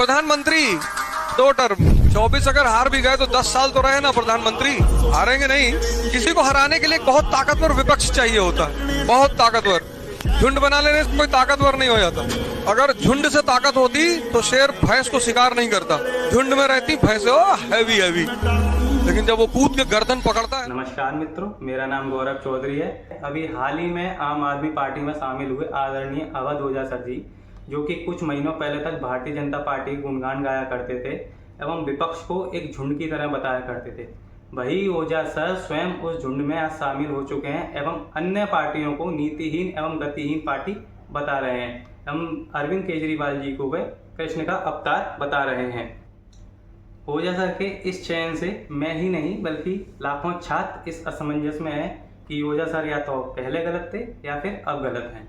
प्रधानमंत्री 2 टर्म 24 अगर हार भी गए तो 10 साल तो रहे ना प्रधानमंत्री। हारेंगे नहीं। किसी को हराने के लिए बहुत ताकतवर विपक्ष चाहिए होता है, बहुत ताकतवर। झुंड बना लेने से कोई ताकतवर नहीं हो जाता। अगर झुंड से ताकत होती तो शेर भैंस को शिकार नहीं करता। झुंड में रहती भैंसे हैवी हैवी, लेकिन जब वो कूद के गर्दन पकड़ता है। नमस्कार मित्रों, मेरा नाम गौरव चौधरी है। अभी हाल ही में आम आदमी पार्टी में शामिल हुए आदरणीय अवध ओझा सर जी, जो कि कुछ महीनों पहले तक भारतीय जनता पार्टी के गुणगान गाया करते थे एवं विपक्ष को एक झुंड की तरह बताया करते थे, वही ओझा सर स्वयं उस झुंड में आज शामिल हो चुके हैं एवं अन्य पार्टियों को नीतिहीन एवं गतिहीन पार्टी बता रहे हैं एवं अरविंद केजरीवाल जी को वे कृष्ण का अवतार बता रहे हैं। ओझा सर के इस चयन से मैं ही नहीं बल्कि लाखों छात्र इस असमंजस में हैं कि ओझा सर या तो पहले गलत थे या फिर अब गलत हैं।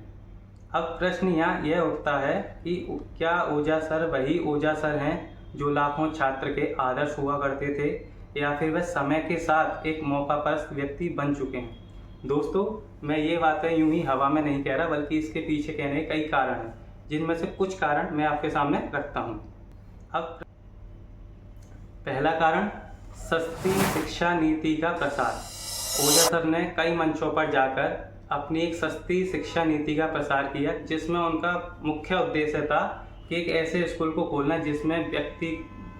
अब प्रश्न यहाँ यह उठता है कि क्या ओझा सर वही ओझा सर हैं जो लाखों छात्र के आदर्श हुआ करते थे, या फिर वह समय के साथ एक मौकापरस्त व्यक्ति बन चुके हैं। दोस्तों, मैं ये बातें यूं ही हवा में नहीं कह रहा, बल्कि इसके पीछे कहने के कई कारण हैं, जिनमें से कुछ कारण मैं आपके सामने रखता हूँ। अब पहला कारण, सस्ती शिक्षा नीति का प्रसार। ओझा सर ने कई मंचों पर जाकर अपनी एक सस्ती शिक्षा नीति का प्रसार किया, जिसमें उनका मुख्य उद्देश्य था कि एक ऐसे स्कूल को खोलना जिसमें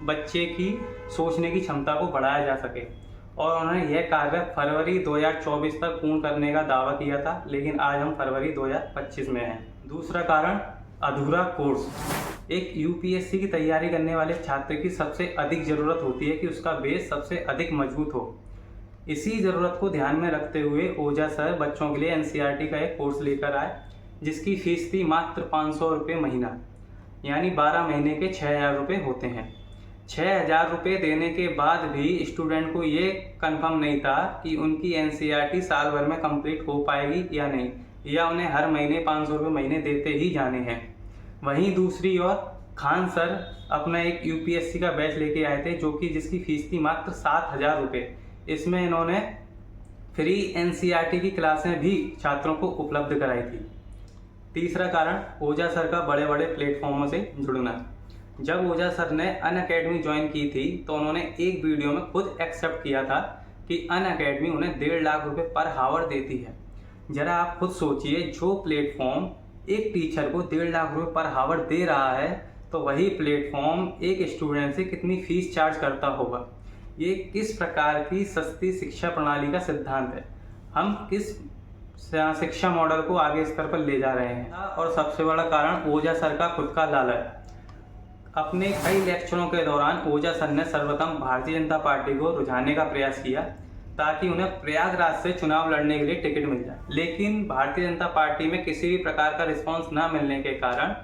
बच्चे की सोचने की क्षमता को बढ़ाया जा सके, और उन्होंने यह कार्य फरवरी 2024 तक पूर्ण करने का दावा किया था, लेकिन आज हम फरवरी 2025 में हैं। दूसरा कारण, अधूरा कोर्स। एक यूपीएससी की तैयारी करने वाले छात्र की सबसे अधिक ज़रूरत होती है कि उसका बेस सबसे अधिक मजबूत हो। इसी ज़रूरत को ध्यान में रखते हुए ओझा सर बच्चों के लिए एनसीईआरटी का एक कोर्स लेकर आए, जिसकी फीस थी मात्र 500 रुपये महीना, यानी 12 महीने के 6000 रुपये होते हैं। 6000 रुपये देने के बाद भी स्टूडेंट को ये कंफर्म नहीं था कि उनकी एनसीईआरटी साल भर में कंप्लीट हो पाएगी या नहीं, या उन्हें हर महीने 500 रुपये महीने देते ही जाने हैं। वहीं दूसरी ओर खान सर अपना एक यूपीएससी का बैच लेके आए थे, जो कि जिसकी फीस थी मात्र 7000 रुपये। इसमें इन्होंने फ्री एनसीईआरटी की क्लासें भी छात्रों को उपलब्ध कराई थी। तीसरा कारण, ओझा सर का बड़े बड़े प्लेटफॉर्मों से जुड़ना। जब ओझा सर ने अनअकैडमी ज्वाइन की थी तो उन्होंने एक वीडियो में खुद एक्सेप्ट किया था कि अनअकैडमी उन्हें 1.5 लाख रुपए पर हावर देती है। जरा आप खुद सोचिए, जो प्लेटफॉर्म एक टीचर को 1.5 लाख रुपए पर हावर दे रहा है, तो वही प्लेटफॉर्म एक स्टूडेंट से कितनी फीस चार्ज करता होगा। ये किस प्रकार की सस्ती शिक्षा प्रणाली का सिद्धांत है। हम किस शिक्षा मॉडल को आगे स्तर पर ले जा रहे हैं। और सबसे बड़ा कारण, ओझा सर का खुद का लालच। अपने कई लेक्चरों के दौरान ओझा सर ने सर्वप्रथम भारतीय जनता पार्टी को रुझाने का प्रयास किया ताकि उन्हें प्रयागराज से चुनाव लड़ने के लिए टिकट मिल जाए, लेकिन भारतीय जनता पार्टी में किसी भी प्रकार का रिस्पांस न मिलने के कारण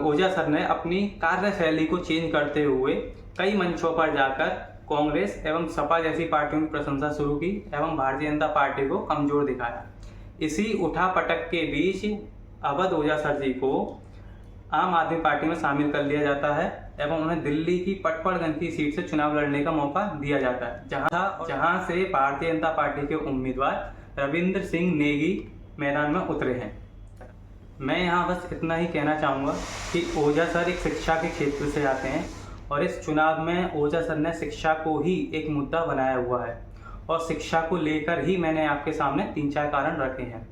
ओझा सर ने अपनी कार्यशैली को चेंज करते हुए कई मंचों पर जाकर कांग्रेस एवं सपा जैसी पार्टियों की प्रशंसा शुरू की एवं भारतीय जनता पार्टी को कमजोर दिखाया। इसी उठापटक के बीच अवध ओझा सर जी को आम आदमी पार्टी में शामिल कर लिया जाता है एवं उन्हें दिल्ली की पटपड़गंज की सीट से चुनाव लड़ने का मौका दिया जाता है, जहां से भारतीय जनता पार्टी के उम्मीदवार रविंद्र सिंह नेगी मैदान में उतरे हैं। मैं यहां बस इतना ही कहना चाहूँगा कि ओझा सर एक शिक्षा के क्षेत्र से आते हैं, और इस चुनाव में ओझा सर ने शिक्षा को ही एक मुद्दा बनाया हुआ है, और शिक्षा को लेकर ही मैंने आपके सामने 3-4 कारण रखे हैं।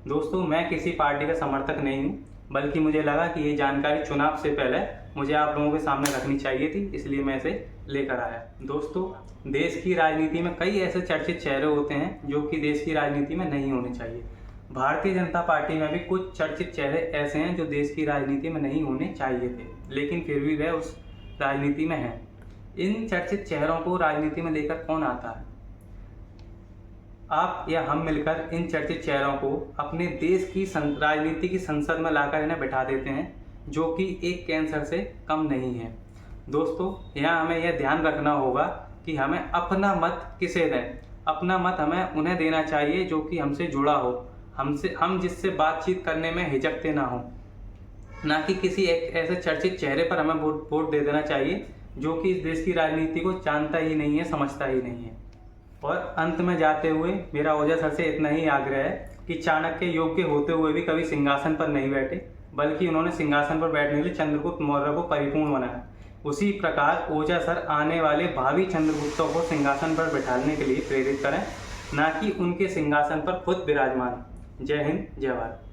दोस्तों, मैं किसी पार्टी का समर्थक नहीं हूँ, बल्कि मुझे लगा कि ये जानकारी चुनाव से पहले मुझे आप लोगों के सामने रखनी चाहिए थी, इसलिए मैं इसे लेकर आया। दोस्तों, देश की राजनीति में कई ऐसे चर्चित चेहरे होते हैं जो कि देश की राजनीति में नहीं होने चाहिए। भारतीय जनता पार्टी में भी कुछ चर्चित चेहरे ऐसे हैं जो देश की राजनीति में नहीं होने चाहिए थे, लेकिन फिर भी वह उस राजनीति में है। इन चर्चित चेहरों को राजनीति में लेकर कौन आता है? आप या हम मिलकर इन चर्चित चेहरों को अपने देश की राजनीति की संसद में लाकर इन्हें बैठा देते हैं, जो कि एक कैंसर से कम नहीं है। दोस्तों, यहाँ हमें यह ध्यान रखना होगा कि हमें अपना मत किसे दें। अपना मत हमें उन्हें देना चाहिए जो कि हमसे जुड़ा हो, हम जिससे बातचीत करने में हिचकते ना हो, ना कि किसी एक ऐसे चर्चित चेहरे पर हमें वोट दे देना चाहिए जो कि इस देश की राजनीति को जानता ही नहीं है, समझता ही नहीं है। और अंत में जाते हुए मेरा ओझा सर से इतना ही आग्रह है कि चाणक्य योग्य होते हुए भी कभी सिंहासन पर नहीं बैठे, बल्कि उन्होंने सिंहासन पर बैठने के लिए चंद्रगुप्त मौर्य को परिपूर्ण बनाया। उसी प्रकार ओझा सर आने वाले भावी चंद्रगुप्तों को सिंहासन पर बैठाने के लिए प्रेरित करें, ना कि उनके सिंहासन पर खुद विराजमान। जय हिंद, जय भारत।